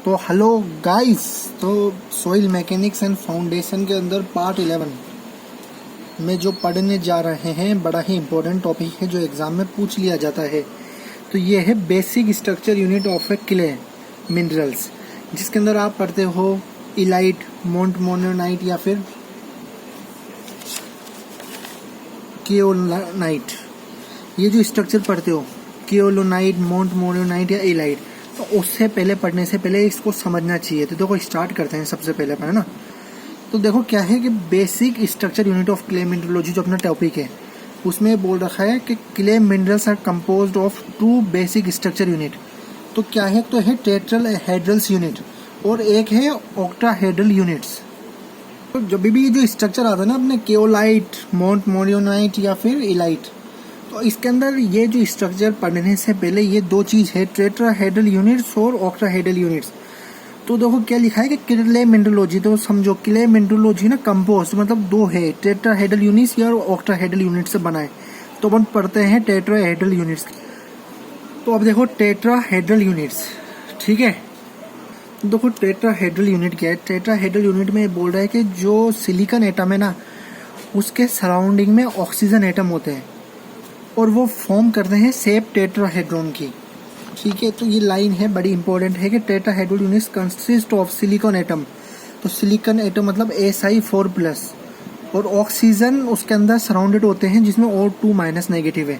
तो hello guys, तो soil mechanics and foundation के अंदर पार्ट 11 में जो पढ़ने जा रहे हैं बड़ा ही इम्पोर्टेंट टॉपिक है जो एग्जाम में पूछ लिया जाता है। तो ये है basic structure unit of A clay minerals, जिसके अंदर आप पढ़ते हो इलाइट, मोंटमोनोनाइट या फिर केओलानाइट। ये जो स्ट्रक्चर पढ़ते हो केओलोनाइट, मोंटमोनोनाइट या इलाइट, तो उससे पहले पढ़ने से पहले इसको समझना चाहिए। तो देखो स्टार्ट करते हैं सबसे पहले अपन, है ना। तो देखो क्या है कि basic structure unit of clay mineralogy जो अपना टॉपिक है उसमें बोल रखा है कि clay minerals are composed of two basic structure unit. तो क्या है, तो है टेट्राहेड्रल्स यूनिट और एक है ऑक्टाहेड्रल यूनिट्स। तो जब भी जो स्ट्रक्चर आता है ना अपने केओलाइट, मोंटमोनोनाइट या फिर इलाइट, तो इसके अंदर ये जो स्ट्रक्चर पढ़ने से पहले ये दो चीज है, टेट्राहेड्रल यूनिट्स और ऑक्टाहेड्रल यूनिट्स। तो देखो क्या लिखा है कि क्ले मिनरलोजी, तो समझो क्ले मिनरलोजी ना कंपोस्ट मतलब दो है, टेट्राहेड्रल यूनिट्स या ऑक्टाहेड्रल यूनिट से बना है। तो अपन पढ़ते हैं टेट्राहेड्रल यूनिट्स। तो अब देखो टेट्राहेड्रल यूनिट्स, ठीक है। देखो टेट्राहेड्रल यूनिट क्या है। टेट्राहेड्रल यूनिट में बोल रहा है कि जो सिलिकॉन एटम है ना उसके सराउंडिंग में ऑक्सीजन एटम होते हैं और वो फॉर्म करते हैं शेप टेट्राहेड्रॉन की, ठीक है। तो ये लाइन है बड़ी इंपॉर्टेंट है कि tetrahedral units consist of silicon atom. तो सिलिकॉन एटम मतलब Si4+ और ऑक्सीजन उसके अंदर सराउंडेड होते हैं जिसमें O2- नेगेटिव है।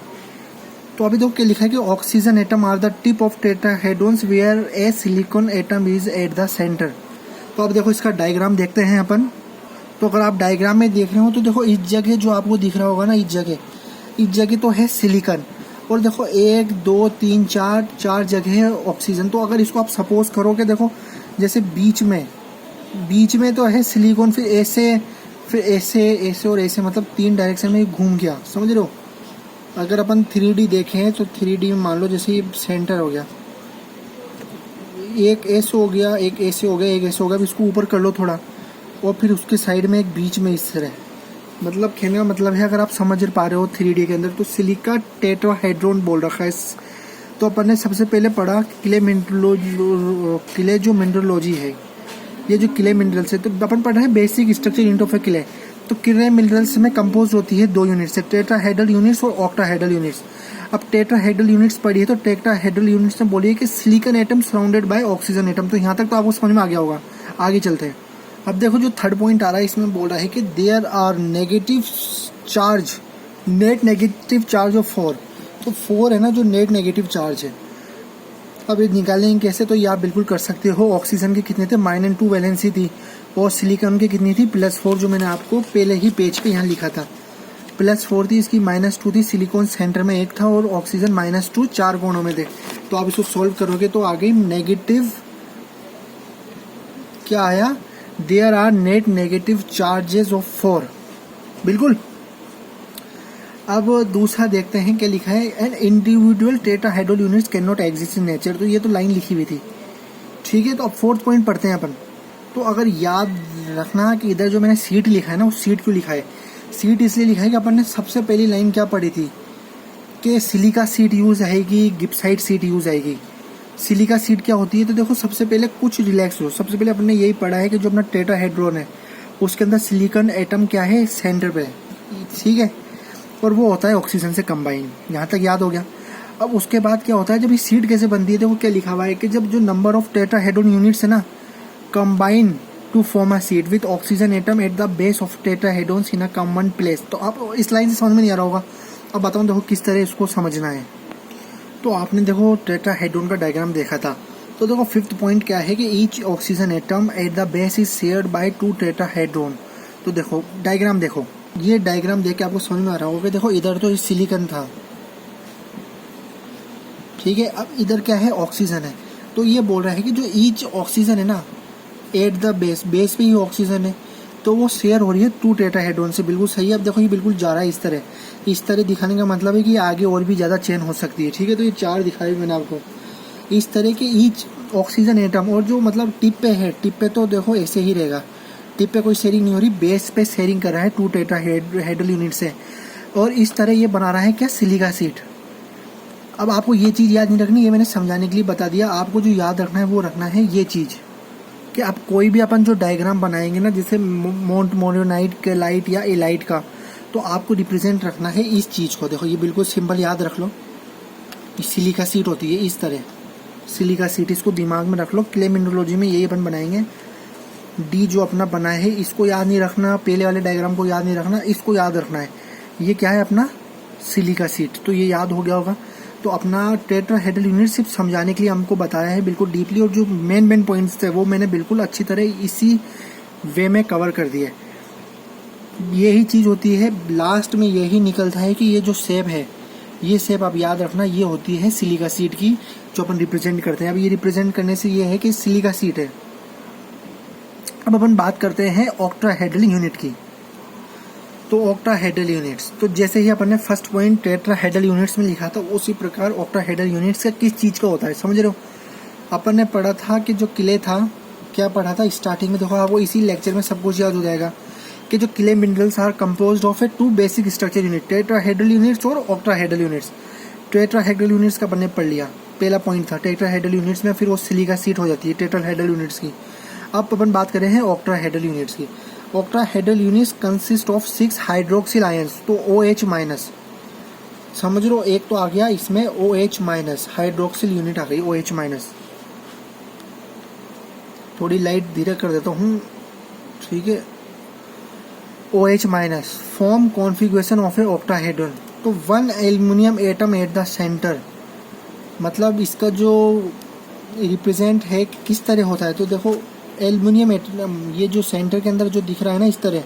तो अभी देखो क्या लिखा है कि oxygen atom are the tip of tetrahedrons where a silicon atom is at the centre. तो अब देखो इसका डायग्राम देखते हैं अपन। तो अगर आप डायग्राम में देख रहे हो तो देखो इस जगह जो आपको दिख रहा होगा ना, इस जगह तो है सिलिकॉन और देखो 1 2 3 4 जगह है ऑक्सीजन। तो अगर इसको आप सपोज करो कि देखो जैसे बीच में तो है सिलिकॉन, फिर ऐसे और ऐसे, मतलब 3 डायरेक्शन में घूम गया, समझ रहे हो। अगर अपन 3D देखें तो 3D में मान लो जैसे सेंटर हो गया, एक ऐसे हो गया, एक ऐसे हो गया, एक ऐसे हो गया, इसको ऊपर कर लो थोड़ा और फिर उसके साइड में एक बीच में इस तरह, मतलब कहने का मतलब है अगर आप समझ पा रहे हो 3D के अंदर, तो सिलिका टेट्राहेड्रॉन बोल रखा है। तो अपन ने सबसे पहले पढ़ा क्ले जो मिनरलोजी है, ये जो क्ले मिनरल्स है, तो अपन पढ़ रहे हैं basic structure unit of A clay. तो क्ले मिनरल्स में कंपोज होती है 2 यूनिट से, टेट्राहेड्रल यूनिट्स और ऑक्टाहेड्रल यूनिट्स। अब टेट्राहेड्रल यूनिट्स पढ़िए तो टेट्राहेड्रल यूनिट्स में बोलिए कि silicon atom surrounded by oxygen atom. तो यहाँ तक तो आपको समझ में आ गया होगा, आगे चलते हैं। अब देखो जो थर्ड पॉइंट आ रहा है इसमें बोल रहा है कि there are negative charge, net negative charge of 4। तो 4 है ना जो नेट नेगेटिव चार्ज है। अब ये निकालेंगे कैसे, तो ये आप बिल्कुल कर सकते हो। ऑक्सीजन के कितने थे, -2 वैलेंसी थी और सिलिकॉन के कितनी थी, +4, जो मैंने आपको पहले ही पेज पे यहाँ लिखा था। +4 थी, इसकी -2 थी। सिलिकॉन सेंटर में 1 था और ऑक्सीजन -2, 4 कोणों में थे। तो आप इसको सोल्व करोगे तो आ गई नेगेटिव, क्या आया, there are net negative charges of 4, बिल्कुल। अब दूसरा देखते हैं क्या लिखा है, an individual tetrahedral units can not exist in nature. तो ये तो लाइन लिखी हुई थी, ठीक है। तो अब 4th पॉइंट पढ़ते हैं अपन। तो अगर याद रखना कि इधर जो मैंने सीट लिखा है ना, उस सीट क्यों लिखा है, सीट इसलिए लिखा है कि अपन ने सबसे पहली लाइन क्या पढ़ी थी कि सिलिका सीट यूज आएगी, गिप्साइट सीट यूज आएगी। सिलिका सीट क्या होती है, तो देखो सबसे पहले कुछ रिलैक्स हो, सबसे पहले अपन ने यही पढ़ा है कि जो अपना टेट्राहेड्रॉन है उसके अंदर सिलिकॉन एटम क्या है, सेंटर पे, ठीक है, और वो होता है ऑक्सीजन से कंबाइन। यहाँ तक याद हो गया। अब उसके बाद क्या होता है, जब ये सीट कैसे बनती है, देखो क्या लिखा हुआ है कि जब जो नंबर ऑफ टेट्राहेड्रॉन यूनिट्स है ना combine to form a sheet with oxygen atom at the base of tetrahedrons in a common place. तो आप इस लाइन से समझ में नहीं आ रहा होगा, अब बताऊँ देखो किस तरह इसको समझना है। तो आपने देखो टेट्राहेड्रॉन का डायग्राम देखा था। तो देखो 5th पॉइंट क्या है कि each oxygen atom at the base is shared by 2 tetrahedron. तो देखो डायग्राम देखो, ये डायग्राम देख के आपको समझ में आ रहा होगा कि देखो इधर तो सिलिकॉन था, ठीक है। अब इधर क्या है, ऑक्सीजन है। तो ये बोल रहा है कि जो ईच ऑक्सीजन है ना एट द बेस पे ही ऑक्सीजन है, तो वो शेयर हो रही है 2 टेट्राहेड्रॉन से, बिल्कुल सही है। अब देखो ये बिल्कुल जा रहा है इस तरह दिखाने का मतलब है कि आगे और भी ज़्यादा चेन हो सकती है, ठीक है। तो ये 4 दिखाई मैंने आपको इस तरह के ईच ऑक्सीजन एटम, और जो मतलब टिप पे है, टिप पे तो देखो ऐसे ही रहेगा, टिप पे कोई शेयरिंग नहीं हो रही, बेस पे शेयरिंग कर रहा है 2 टेट्राहेड्रल यूनिट से। और इस तरह ये बना रहा है क्या, सिलिका सीट। अब आपको ये चीज़ याद नहीं रखनी, ये मैंने समझाने के लिए बता दिया। आपको जो याद रखना है वो रखना है ये चीज़ कि आप कोई भी अपन जो डायग्राम बनाएंगे ना, जैसे मोंट मोरियोनाइट के लाइट या एलाइट का, तो आपको रिप्रेजेंट रखना है इस चीज़ को। देखो ये बिल्कुल सिंपल याद रख लो, सिलिका सीट होती है इस तरह, सिलिका सीट, इसको दिमाग में रख लो। क्ले मिनरोलॉजी में यही अपन बनाएंगे। डी जो अपना बना है इसको याद नहीं रखना, पहले वाले डायग्राम को याद नहीं रखना, इसको याद रखना है। ये क्या है अपना सिलिका सीट, तो ये याद हो गया होगा। तो अपना टेट्राहेड्रल यूनिट सिर्फ समझाने के लिए हमको बताया है बिल्कुल डीपली, और जो मेन पॉइंट्स थे वो मैंने बिल्कुल अच्छी तरह इसी वे में कवर कर दिया। यही चीज़ होती है, लास्ट में यही निकलता है कि ये जो शेप है, ये शेप आप याद रखना, ये होती है सिलिका सीट की जो अपन रिप्रेजेंट करते हैं। अब ये रिप्रेजेंट करने से ये है कि सिलिका सीट है। अब अपन बात करते हैं ऑक्टाहेड्रल यूनिट की। तो ऑक्टाहेड्रल यूनिट्स, तो जैसे ही अपन ने फर्स्ट पॉइंट टेट्राहेड्रल यूनिट्स में लिखा था, उसी प्रकार ऑक्टाहेड्रल यूनिट्स का किस चीज़ का होता है समझ रहे हो। अपन ने पढ़ा था कि जो क्ले था, क्या पढ़ा था स्टार्टिंग में, देखो आपको इसी लेक्चर में सब कुछ याद हो जाएगा कि जो clay minerals are composed of a two basic structure unit, tetrahedral units और ऑक्टाहेड्रल यूनिट्स। टेट्राहेड्रल यूनिट्स का अपन ने पढ़ लिया, पहला पॉइंट था टेट्राहेड्रल यूनिट्स में, फिर वो सिलिका सीट हो जाती है टेट्राहेड्रल यूनिट्स की। अब अपन बात कर रहे हैं ऑक्टाहेड्रल यूनिट्स की। Octahedral units consist of 6 hydroxyl ions, तो OH माइनस समझ लो, एक तो आ गया इसमें OH माइनस, हाइड्रोक्सिल यूनिट आ गई OH माइनस। थोड़ी लाइट धीरे कर देता हूँ, ठीक है। OH minus form configuration of A octahedral, तो 1 aluminium atom at the centre, मतलब इसका जो रिप्रेजेंट है किस तरह होता है। तो देखो एल्युमिनियम एटम, ये जो सेंटर के अंदर जो दिख रहा है ना इस तरह,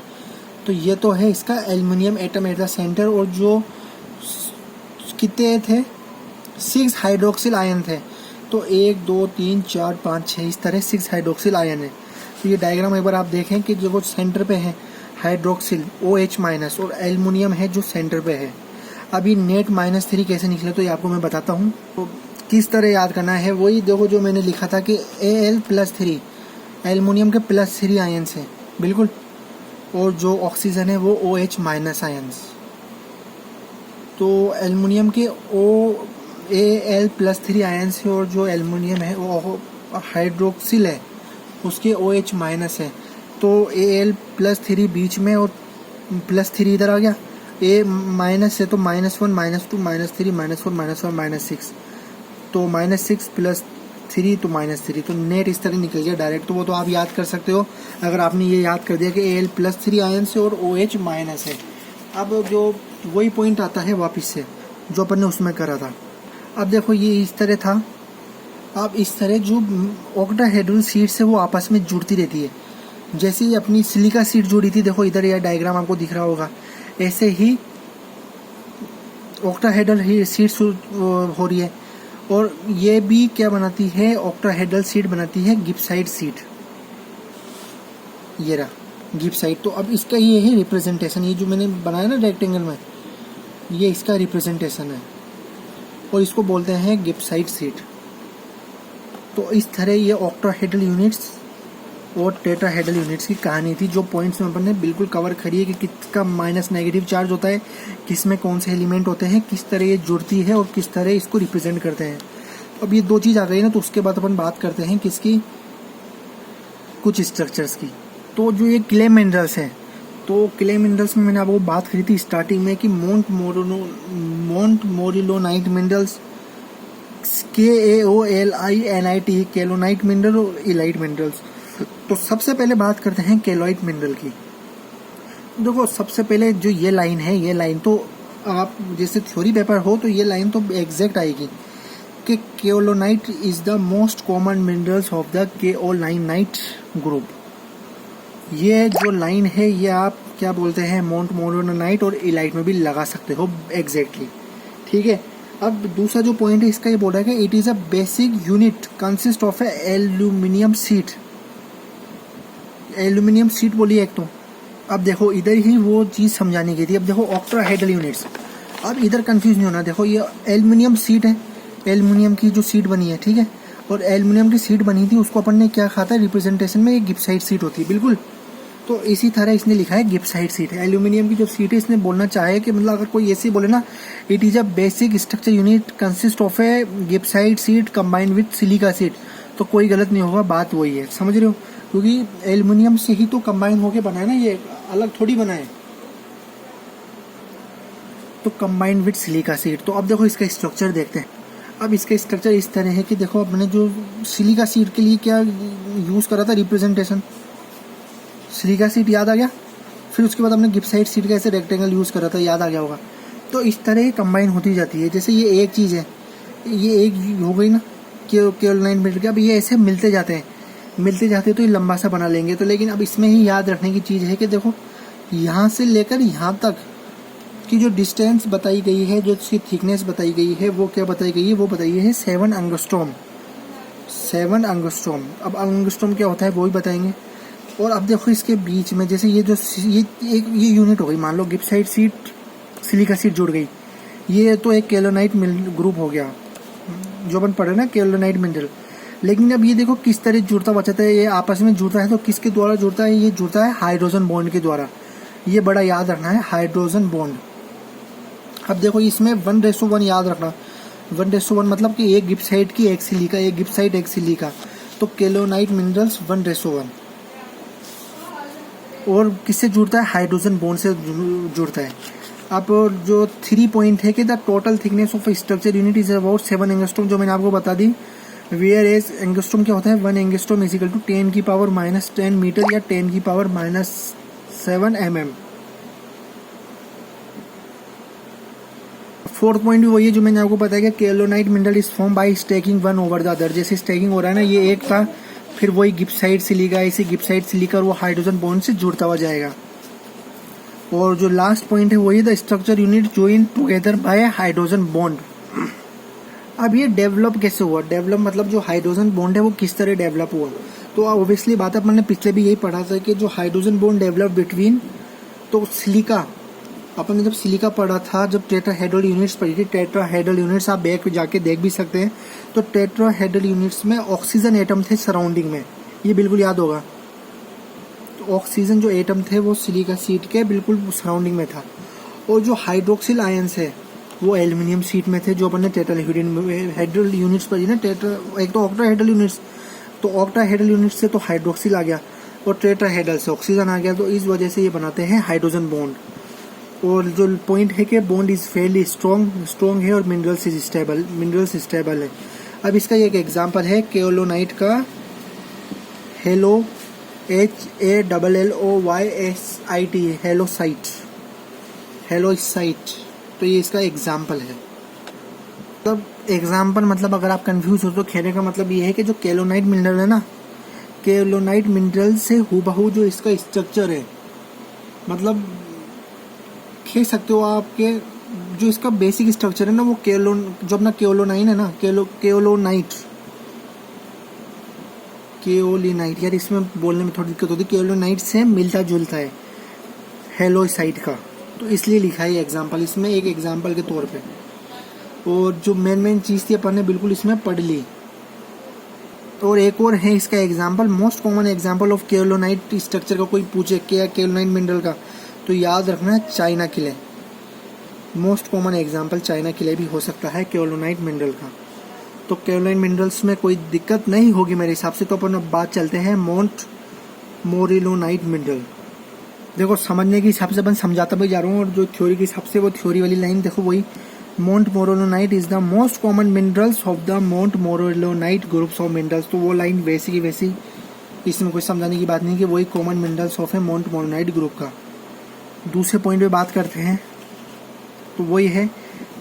तो ये तो है इसका aluminium atom at the centre, और जो कितने थे 6 हाइड्रोक्सिल आयन थे, तो 1 2 3 4 5 6 इस तरह 6 हाइड्रोक्सिल आयन है। तो ये डायग्राम एक बार आप देखें कि जो वो सेंटर पे है हाइड्रोक्सिल OH माइनस, और एल्युमिनियम है जो सेंटर पे है। अभी नेट -3 कैसे निकले तो ये आपको मैं बताता हूँ। तो किस तरह याद करना है, वही देखो जो मैंने लिखा था कि Al+3 एल्युमिनियम के +3 आयंस हैं बिल्कुल, और जो ऑक्सीजन है वो OH माइनस आयंस। तो एल्युमिनियम के Al+3 आयंस है, और जो एल्युमिनियम है वो हाइड्रोक्सिल है उसके OH माइनस है। तो Al+3 बीच में और +3 इधर आ गया, A माइनस है तो -1 -2 -3 -4 -1 -6, तो -6 +3 तो -3, तो नेट इस तरह निकल गया डायरेक्ट। तो वो तो आप याद कर सकते हो अगर आपने ये याद कर दिया कि Al+3 आयंस है और OH माइनस है। अब जो वही पॉइंट आता है वापस से जो अपन ने उसमें करा था। अब देखो ये इस तरह था, अब इस तरह जो ऑक्टाहेड्रल सीट्स है वो आपस में जुड़ती रहती है। जैसे ही अपनी सिलिका सीट जुड़ी थी, देखो इधर यह डायग्राम आपको दिख रहा होगा, ऐसे ही ऑक्टाहेड्रल सीट्स हो रही है। और ये भी क्या बनाती है, ऑक्टाहेड्रल सीट बनाती है गिब्साइट सीट, ये रहा गिब्साइट। तो अब इसका ये है रिप्रेजेंटेशन, ये जो मैंने बनाया ना रेक्टेंगल में, ये इसका रिप्रेजेंटेशन है, और इसको बोलते हैं गिब्साइट सीट। तो इस तरह ये ऑक्टाहेड्रल यूनिट्स और टेट्राहेड्रल यूनिट्स की कहानी थी, जो पॉइंट्स में अपन ने बिल्कुल कवर करी है कि किसका माइनस नेगेटिव चार्ज होता है, किस में कौन से एलिमेंट होते हैं, किस तरह ये जुड़ती है और किस तरह इसको रिप्रेजेंट करते हैं। तो अब ये 2 चीज़ आ गई ना, तो उसके बाद अपन बात करते हैं किसकी, कुछ स्ट्रक्चर्स की। तो जो ये क्ले मिनरल्स है, तो क्ले मिनरल्स में मैंने आपको बात करी थी स्टार्टिंग में कि मोंट मोरिलोनाइट मिनरल्स, KAOLINIT केलोनाइट मिनरल और इलाइट मिनरल्स। तो सबसे पहले बात करते हैं केलोइड मिनरल की। देखो सबसे पहले जो ये लाइन है, ये लाइन तो आप जैसे थ्योरी पेपर हो तो ये लाइन तो एग्जैक्ट आएगी कि kaolinite is the most common minerals of the kaolinite group. ये जो लाइन है ये आप क्या बोलते हैं, मोंट मोरियोनाइट और इलाइट में भी लगा सकते हो एग्जैक्टली, ठीक है। अब दूसरा जो पॉइंट है इसका ये बोल रहा है कि it is a basic unit consist of A aluminium seat, aluminium seat बोली एक। तो अब देखो इधर ही वो चीज़ समझाने की थी। अब देखो ऑक्टाहेड्रल यूनिट्स, अब इधर कंफ्यूज नहीं होना। देखो ये एल्यूमिनियम सीट है, एल्यूमिनियम की जो सीट बनी है, ठीक है, और एल्यूमिनियम की सीट बनी थी उसको अपन ने क्या कहा था रिप्रेजेंटेशन में, ये गिब्साइट सीट होती है बिल्कुल। तो इसी तरह इसने लिखा है गिप्साइट सीट है। एल्यूमिनियम की जो सीट है इसने बोलना चाहे कि मतलब अगर कोई ऐसे बोले ना, it is a basic structure unit consist of a gibbsite sheet combined with silica sheet, तो कोई गलत नहीं होगा, बात वही है, समझ रहे हो, क्योंकि एल्यूमिनियम से ही तो कंबाइन होके बना है ना, ये अलग थोड़ी बना है। तो कंबाइंड विद सिलिका सीट। तो अब देखो इसका स्ट्रक्चर देखते हैं। अब इसका स्ट्रक्चर इस तरह है कि देखो अपने जो सिलिका सीट के लिए क्या यूज करा था, रिप्रेजेंटेशन सिलिका सीट याद आ गया, फिर उसके बाद हमने गिप्साइट सीट का ऐसे रेक्टेंगल यूज करा था, याद आ गया होगा। तो इस तरह कंबाइन होती जाती है। जैसे ये एक चीज है, ये एक हो गई ना केवल 9 मीटर के, अब ये ऐसे मिलते जाते हैं तो ये लंबा सा बना लेंगे। तो लेकिन अब इसमें ही याद रखने की चीज है कि देखो यहाँ से लेकर यहाँ तक की जो डिस्टेंस बताई गई है, जो इसकी थिकनेस बताई गई है, वो क्या बताई गई है, वो बताई है 7 एंगस्ट्रॉम। 7 एंगस्ट्रॉम। अब एंगस्ट्रॉम क्या होता है वो भी बताएंगे। और अब देखो इसके बीच में जैसे ये जो ये यूनिट हो गई, मान लो गिप्साइट सीट सिलिका सीट जुड़ गई, ये तो एक केलोनाइट ग्रुप हो गया जो अपन पढ़े ना, केलोनाइट मिनरल। लेकिन अब ये देखो किस तरह जुड़ता बचाता है, ये आपस में जुड़ता है तो किसके द्वारा जुड़ता है, ये जुड़ता है हाइड्रोजन बॉन्ड के द्वारा। ये बड़ा याद रखना है, हाइड्रोजन बॉन्ड। अब देखो इसमें 1:1 याद रखना, 1:1 मतलब कि एक गिप्साइट की एक सिलिका, एक गिप्साइट एक सिलिका, तो केलोनाइट मिनरल्स 1:1। और किससे जुड़ता है, हाइड्रोजन बॉन्ड से जुड़ता है। अब जो 3 पॉइंट है कि the total thickness of structure unit is about 7 angstrom, जो मैंने आपको बता दी। वेयर एज एंगस्ट्रॉम क्या होता है, 1 एंगस्ट्रॉम इज इक्वल टू 10 की पावर -10 मीटर या 10 की पावर -7 mm। 4th पॉइंट भी वही है जो मैंने आपको बताया कि kaolinite mineral is form by stacking one over the other. जैसे स्टैकिंग हो रहा है ना, ये एक था, फिर वही गिप्साइट सिलिका, इसी गिप्साइट सिलिका वो हाइड्रोजन बॉन्ड से जुड़ता हुआ जाएगा। और जो लास्ट पॉइंट है वही the structure unit join together by hydrogen bond. अब ये डेवलप कैसे हुआ, डेवलप मतलब जो हाइड्रोजन बॉन्ड है वो किस तरह डेवलप हुआ। तो ऑब्वियसली बात है, अपन ने पिछले भी यही पढ़ा था कि जो हाइड्रोजन बॉन्ड डेवलप बिटवीन, तो सिलिका, अपन ने जब सिलिका पढ़ा था, जब टेट्राहेड्रल यूनिट्स पढ़ी थी, टेट्राहेड्रल यूनिट्स आप बैक जाके देख भी सकते हैं, तो टेट्राहेड्रल यूनिट्स में ऑक्सीजन एटम थे सराउंडिंग में, ये बिल्कुल याद होगा। तो ऑक्सीजन जो एटम थे वो सिलिका सीट के बिल्कुल सराउंडिंग में था। और जो हाइड्रोक्सिल आयंस है वो एल्यूमिनियम सीट में थे, जो अपन ने टेट्राहेड्रल यूनिट्स पढ़ी ना, एक तो ऑक्टाहेड्रल यूनिट्स, तो ऑक्टाहेड्रल यूनिट्स से तो हाइड्रोक्सिल आ गया और टेट्राहेड्रल से ऑक्सीजन आ गया, तो इस वजह से ये बनाते हैं हाइड्रोजन बॉन्ड। और जो पॉइंट है कि बॉन्ड इज फेयरली स्ट्रॉन्ग है और मिनरल्स स्टेबल है। अब इसका एक एग्जांपल है केलोनाइट का हेलो HALLOYSIT हेलोसाइट, तो ये इसका एग्जांपल है। मतलब एग्जांपल मतलब अगर आप कंफ्यूज हो तो कहने का मतलब ये है कि जो केलोनाइट मिनरल है ना, केलोनाइट मिनरल से हूबहू जो इसका स्ट्रक्चर है, मतलब कह सकते हो आपके जो इसका बेसिक स्ट्रक्चर है ना, वो जो अपना केलोनाइन है ना, केओलिनाइट, यार इसमें बोलने में थोड़ी दिक्कत होती है, केलोनाइट से मिलता जुलता है हेलोसाइट का, तो इसलिए लिखा है एग्जाम्पल इसमें, एक एग्जाम्पल के तौर पे। और जो मेन चीज़ थी अपन ने बिल्कुल इसमें पढ़ ली। और एक और है इसका example, most common example of kaolinite structure का कोई पूछे क्या केलोनाइट मिनरल का, तो याद रखना है चाइना किले। मोस्ट कॉमन एग्जाम्पल चाइना किले भी हो सकता है केलोनाइट मिनरल का। तो केलोनाइट मिनरल्स में कोई दिक्कत नहीं होगी मेरे हिसाब से। तो अपन अब बात चलते हैं मोंट मोरिलोनाइट मिनरल। देखो समझने के हिसाब से अपन समझाता भी जा रहा हूँ, और जो थ्योरी के हिसाब से वो थ्योरी वाली लाइन देखो वही, montmorillonite is the most common minerals of the montmorillonite groups of minerals. तो वो लाइन वैसी की वैसी, इसमें कोई समझाने की बात नहीं कि वही common minerals of a montmorillonite group का। दूसरे पॉइंट पे बात करते हैं, तो वही है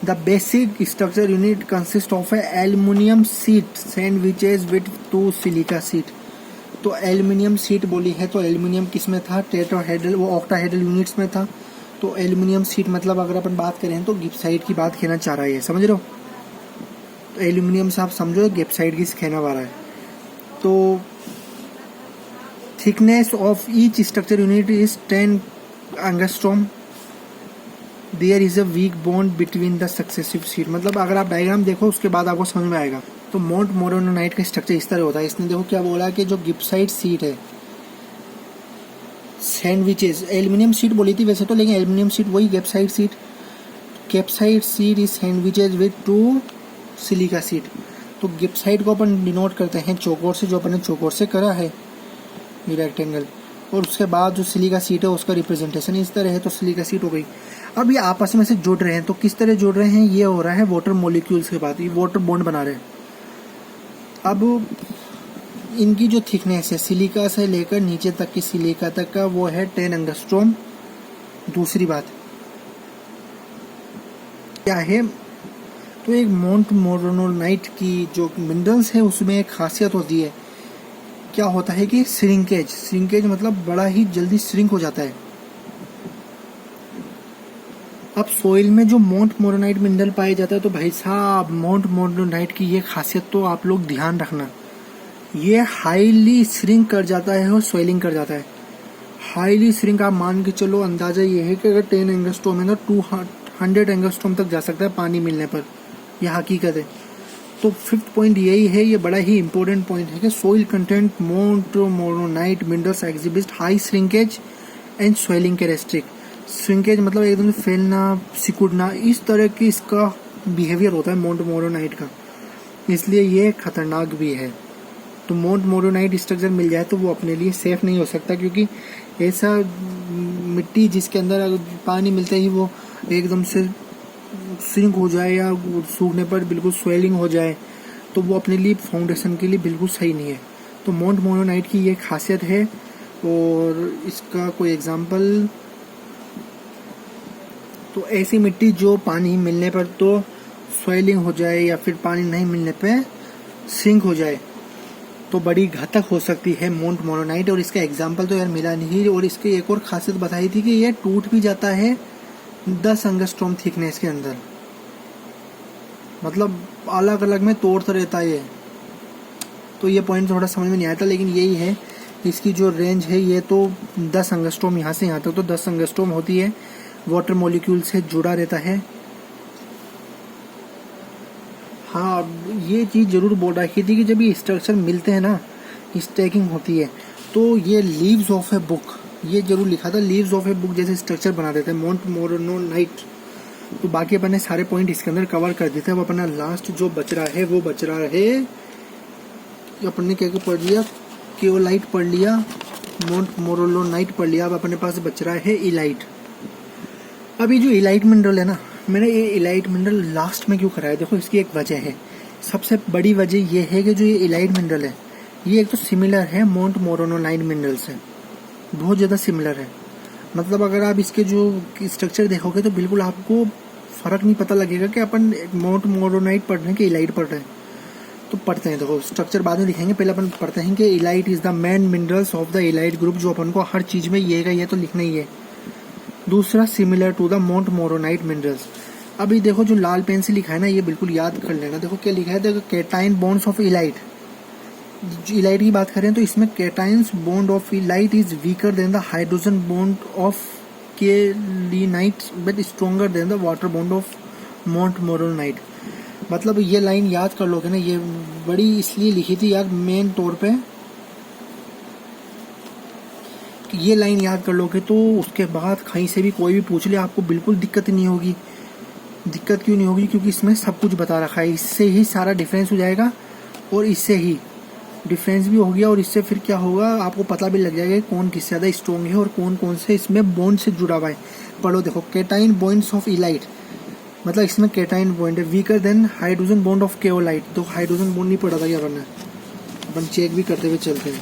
the basic structure unit consist of A aluminium seat sandwiches with 2 silica sheet. तो एल्यूमिनियम सीट बोली है, तो एल्यूमिनियम किस में था, टेट्राहेड्रल, वो ऑक्टाहेड्रल यूनिट्स में था। तो एल्यूमिनियम सीट मतलब अगर अपन बात करें तो गिप्साइट की बात कहना चाह रहा है, समझ रहे हो। तो एल्यूमिनियम से आप समझो गिप्साइट की कहना वाला है। तो thickness of each structure unit is 10 angstrom. There is a weak bond between the successive sheet. मतलब अगर आप डायग्राम देखो उसके बाद आपको समझ में आएगा। तो मोंट मोरिलोनाइट का स्ट्रक्चर इस तरह होता है। इसने देखो क्या बोला कि जो गिप्साइट सीट है सैंडविचेस, एल्यूमिनियम शीट बोली थी वैसे तो, लेकिन एल्यूमिनियम शीट वही gibbsite sheet, gibbsite sheet is sandwiches with 2 silica sheet. तो गिप्साइट को अपन डिनोट करते हैं चौकोर से, जो अपन ने चौकोर से करा है ये रेक्टेंगल, और उसके बाद जो सिलिका सीट है उसका रिप्रेजेंटेशन इस तरह है, तो सिलिका सीट हो गई। अब ये आपस में से जुड़ रहे हैं, तो किस तरह जुड़ रहे हैं, ये हो रहा है वाटर मॉलिक्यूल्स के बाद, ये वाटर बॉन्ड बना रहे हैं। अब इनकी जो थिकनेस है सिलिका से लेकर नीचे तक की सिलिका तक का वो है 10 एंगस्ट्रॉम। दूसरी बात क्या है, तो एक मोंट मोरोनाइट की जो मिनरल्स है उसमें एक खासियत होती है, क्या होता है कि श्रिंकेज मतलब बड़ा ही जल्दी श्रिंक हो जाता है। अब सोइल में जो मोंट मोरोनाइट मिनरल पाया जाता है, तो भाई साहब मोंट मोरोनाइट की ये खासियत तो आप लोग ध्यान रखना, ये हाईली श्रिंक कर जाता है और स्वेलिंग कर जाता है। हाईली श्रिंक आप मान के चलो, अंदाजा ये है कि अगर 10 एंगस्ट्रॉम है तो 200 एंगस्ट्रॉम तक जा सकता है पानी मिलने पर, यह हकीकत है। तो 5th पॉइंट यही है, ये बड़ा ही इंपॉर्टेंट पॉइंट है कि soil content montmorillonite minerals exhibit high shrinkage and swelling characteristic. Shrinkage मतलब एकदम फैलना, सिकुड़ना, इस तरह की इसका बिहेवियर होता है मोंट मोरोनाइट का, इसलिए ये खतरनाक भी है। तो मोंट मोरोनाइट स्ट्रक्चर मिल जाए तो वो अपने लिए सेफ नहीं हो सकता, क्योंकि ऐसा मिट्टी जिसके अंदर अगर पानी मिलते ही वो एकदम से श्रिंक हो जाए या सूखने पर बिल्कुल स्वेलिंग हो जाए, तो वो अपने लिए फाउंडेशन के लिए बिल्कुल सही नहीं है। तो मोंट मोरोनाइट की ये खासियत है। और इसका कोई एग्जांपल, तो ऐसी मिट्टी जो पानी मिलने पर तो स्वेलिंग हो जाए या फिर पानी नहीं मिलने पे श्रिंक हो जाए, तो बड़ी घातक हो सकती है मोंट मोरोनाइट। और इसका एग्जांपल तो यार मिला नहीं। और इसकी एक और खासियत बताई थी कि ये टूट भी जाता है 10 एंगस्ट्रॉम थिकनेस के अंदर, मतलब अलग अलग में तोड़ता रहता है ये। तो ये पॉइंट थोड़ा समझ में नहीं आया था, लेकिन यही है इसकी जो रेंज है, ये तो 10 एंगस्ट्रॉम, यहाँ से यहाँ तक तो 10 एंगस्ट्रॉम होती है, वाटर मॉलिक्यूल से जुड़ा रहता है। हाँ, ये चीज़ जरूर बोल रखी थी कि जब ये स्ट्रक्चर मिलते हैं ना, स्टैकिंग होती है, तो ये लीव्स ऑफ ए बुक, ये जरूर लिखा था, लीव्स ऑफ ए बुक जैसे स्ट्रक्चर बना देते हैं मोंट मोरोनाइट। तो बाकी अपन ने सारे पॉइंट इसके अंदर कवर कर दिए थे। अब अपना लास्ट जो बच रहा है वो बच रहा है, अपन ने क्या पढ़ लिया, केओलाइट पढ़ लिया, मोंट मोरोनाइट पढ़ लिया। अब अपने पास बच रहा है इलाइट। अब ये जो इलाइट मिनरल है ना, मैंने ये इलाइट मिनरल लास्ट में क्यों कराया, देखो इसकी एक वजह है। सबसे बड़ी वजह ये है कि जो ये इलाइट मिनरल है, ये एक तो सिमिलर है मोंट मोरोनाइट मिनरल से, बहुत ज़्यादा सिमिलर है। मतलब अगर आप इसके जो स्ट्रक्चर देखोगे तो बिल्कुल आपको फ़र्क नहीं पता लगेगा कि अपन मोंट मोरोनाइट पढ़ रहे हैं कि इलाइट पढ़ रहे हैं। तो पढ़ते हैं, देखो स्ट्रक्चर बाद में दिखाएंगे, पहले अपन पढ़ते हैं कि elite is the main minerals of the elite group, जो अपन को हर चीज़ में ये तो लिखना ही है। दूसरा, similar to the montmorillonite minerals. अभी देखो जो लाल पेन से लिखा है ना, ये बिल्कुल याद कर लेना। देखो क्या लिखा है, देखो cation bonds of illite. Illite की बात करें तो इसमें cations bond of illite is weaker than the hydrogen bond of kaolinite but stronger than the water bond of montmorillonite. मतलब ये लाइन याद कर लोगे ना, ये बड़ी इसलिए लिखी थी यार मेन तौर पे, ये लाइन याद कर लोगे तो उसके बाद कहीं से भी कोई भी पूछ ले आपको बिल्कुल दिक्कत नहीं होगी। दिक्कत क्यों नहीं होगी, क्योंकि इसमें सब कुछ बता रखा है। इससे ही सारा डिफरेंस हो जाएगा और इससे ही डिफरेंस भी हो गया, और इससे फिर क्या होगा आपको पता भी लग जाएगा कौन किससे ज़्यादा स्ट्रॉन्ग है और कौन कौन से इसमें बॉन्ड से जुड़ा हुआ है। पढ़ो, देखो कैटाइन बॉन्ड्स ऑफ इलाइट, मतलब इसमें कैटाइन बॉन्ड है weaker than hydrogen bond of kaolinite. तो हाइड्रोजन बॉन्ड नहीं पढ़ा था क्या अपन ने, अपन चेक भी करते हुए चलते हैं।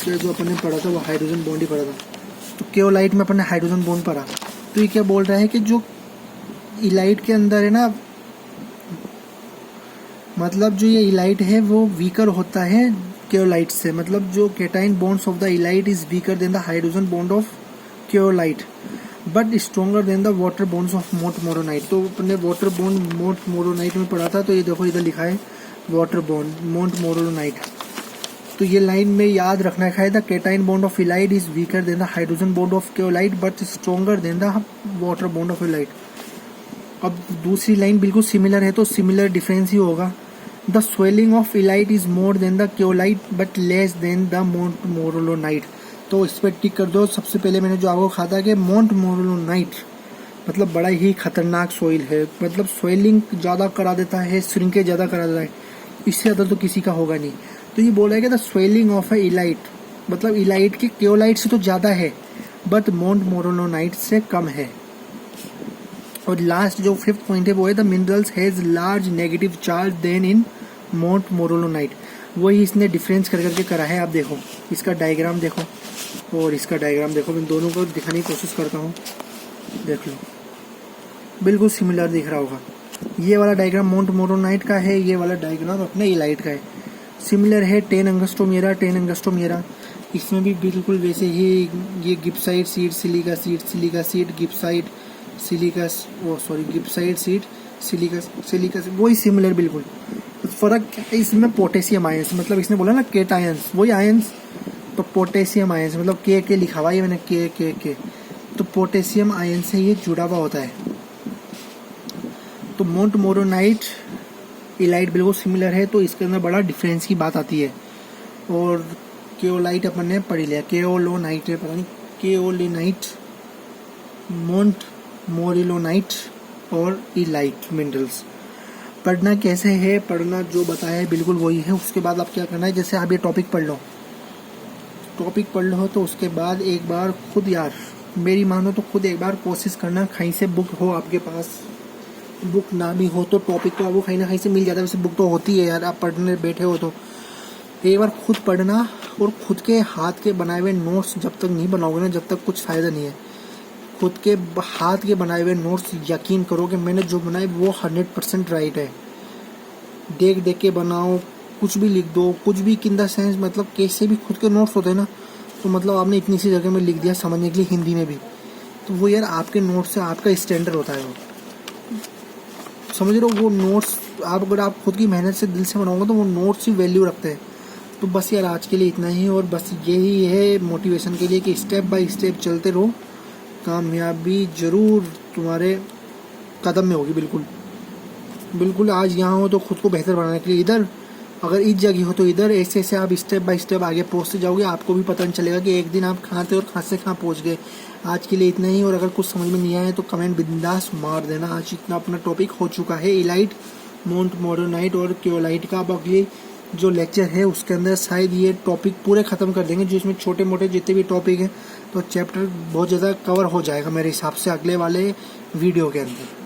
तो जो अपन ने पढ़ा था वो हाइड्रोजन बॉन्ड ही पढ़ा था, तो केओलाइट में अपन ने हाइड्रोजन बॉन्ड पढ़ा। तो ये क्या बोल रहा है कि जो इलाइट के अंदर है ना, मतलब जो ये इलाइट है वो वीकर होता है केओलाइट से। मतलब जो cation bonds of the illite is weaker than the hydrogen bond of kaolinite but stronger than the water bonds of montmorillonite. तो अपने वाटर बॉन्ड मोंट मोरोनाइट में पढ़ा था, तो ये देखो इधर लिखा है वाटर बॉन्ड मोंट मोरोनाइट। तो ये लाइन में याद रखना है, the cation bond of illite is weaker than the hydrogen bond of kaolinite but stronger than the water bond of illite. अब दूसरी लाइन बिल्कुल सिमिलर है, तो सिमिलर डिफरेंस ही होगा। The swelling of illite is more than the kaolinite but less than the montmorillonite. तो इस पर टिक कर दो। सबसे पहले मैंने जो आपको कहा था कि मोंट मोरोनाइट मतलब बड़ा ही खतरनाक सॉइल है, मतलब सॉइलिंग ज़्यादा करा देता है, श्रिंकेज ज़्यादा करा देता है, इससे ज़्यादा तो किसी का होगा नहीं। तो ये बोला है कि the swelling of A elite, मतलब इलाइट के केओलाइट से तो ज़्यादा है बट मोंट मोरोनाइट से कम है। और लास्ट जो 5th पॉइंट है वो है the minerals has large negative charge than in montmorillonite. वही इसने डिफरेंस कर करके करा है। आप देखो इसका डायग्राम देखो और इसका डायग्राम देखो, मैं दोनों को दिखाने की कोशिश करता हूँ, देख लो बिल्कुल सिमिलर दिख रहा होगा। ये वाला डायग्राम मोंट मोरोनाइट का है, ये वाला डायग्राम अपने इलाइट का है, सिमिलर है। 10 एंगस्ट्रोम 10 एंगस्ट्रोम इसमें भी बिल्कुल वैसे ही ये gibbsite sheet, silica sheet, silica sheet, gibbsite, silicas, gibbsite sheet, silicas वही सिमिलर बिल्कुल। फर्क क्या है इसमें, पोटेशियम आयंस, मतलब इसने बोला ना केट आयंस, वही आयंस, तो पोटेशियम आयंस मतलब के लिखा हुआ है मैंने, के तो पोटेशियम आयन से ये जुड़ा हुआ होता है। तो मोंट मोरोनाइट इलाइट बिल्कुल सिमिलर है, तो इसके अंदर बड़ा डिफरेंस की बात आती है। और केओलाइट अपन ने पढ़ लिया, केओलोनाइट है, पता नहीं केओलिनाइट, मोंट मोरिलोनाइट और इलाइट मिनरल्स। पढ़ना कैसे है, पढ़ना जो बताया है बिल्कुल वही है। उसके बाद आप क्या करना है, जैसे आप ये टॉपिक पढ़ लो तो उसके बाद एक बार खुद, यार मेरी मानो तो खुद एक बार कोशिश करना, कहीं से बुक हो आपके पास, बुक ना भी हो तो टॉपिक तो आपको कहीं ना कहीं से मिल जाता है। वैसे बुक तो होती है यार, आप पढ़ने बैठे हो तो एक बार खुद पढ़ना। और खुद के हाथ के बनाए हुए नोट्स जब तक नहीं बनाओगे ना, जब तक कुछ फ़ायदा नहीं है। खुद के हाथ के बनाए हुए नोट्स, यकीन करो कि मैंने जो बनाए वो 100% राइट है। देख देख के बनाओ, कुछ भी लिख दो, कुछ भी इन द सेंस, मतलब कैसे भी खुद के नोट्स होते हैं ना, तो मतलब आपने इतनी सी जगह में लिख दिया समझने के लिए, हिंदी में भी, तो वो यार आपके नोट्स से आपका स्टैंडर्ड होता है। वो समझ रहे हो, वो नोट्स आप अगर आप खुद की मेहनत से दिल से बनाओगे तो वो नोट्स ही वैल्यू रखते हैं। तो बस यार आज के लिए इतना ही, और बस यही है मोटिवेशन के लिए कि स्टेप बाय स्टेप चलते रहो, कामयाबी जरूर तुम्हारे कदम में होगी। बिल्कुल आज यहाँ हो तो खुद को बेहतर बनाने के लिए इधर, अगर इस जगह हो तो इधर, ऐसे ऐसे आप स्टेप बाय स्टेप आगे पहुँचते जाओगे, आपको भी पता नहीं चलेगा कि एक दिन आप कहाँ थे और कहाँ से कहाँ पहुँच गए। आज के लिए इतना ही, और अगर कुछ समझ में नहीं आया तो कमेंट बिंदास मार देना। आज इतना अपना टॉपिक हो चुका है इलाइट, मोंट मोरोनाइट और केओलाइट का। अब अगले जो लेक्चर है उसके अंदर शायद ये टॉपिक पूरे ख़त्म कर देंगे, जिसमें छोटे मोटे जितने भी टॉपिक हैं, तो चैप्टर बहुत ज़्यादा कवर हो जाएगा मेरे हिसाब से अगले वाले वीडियो के अंदर।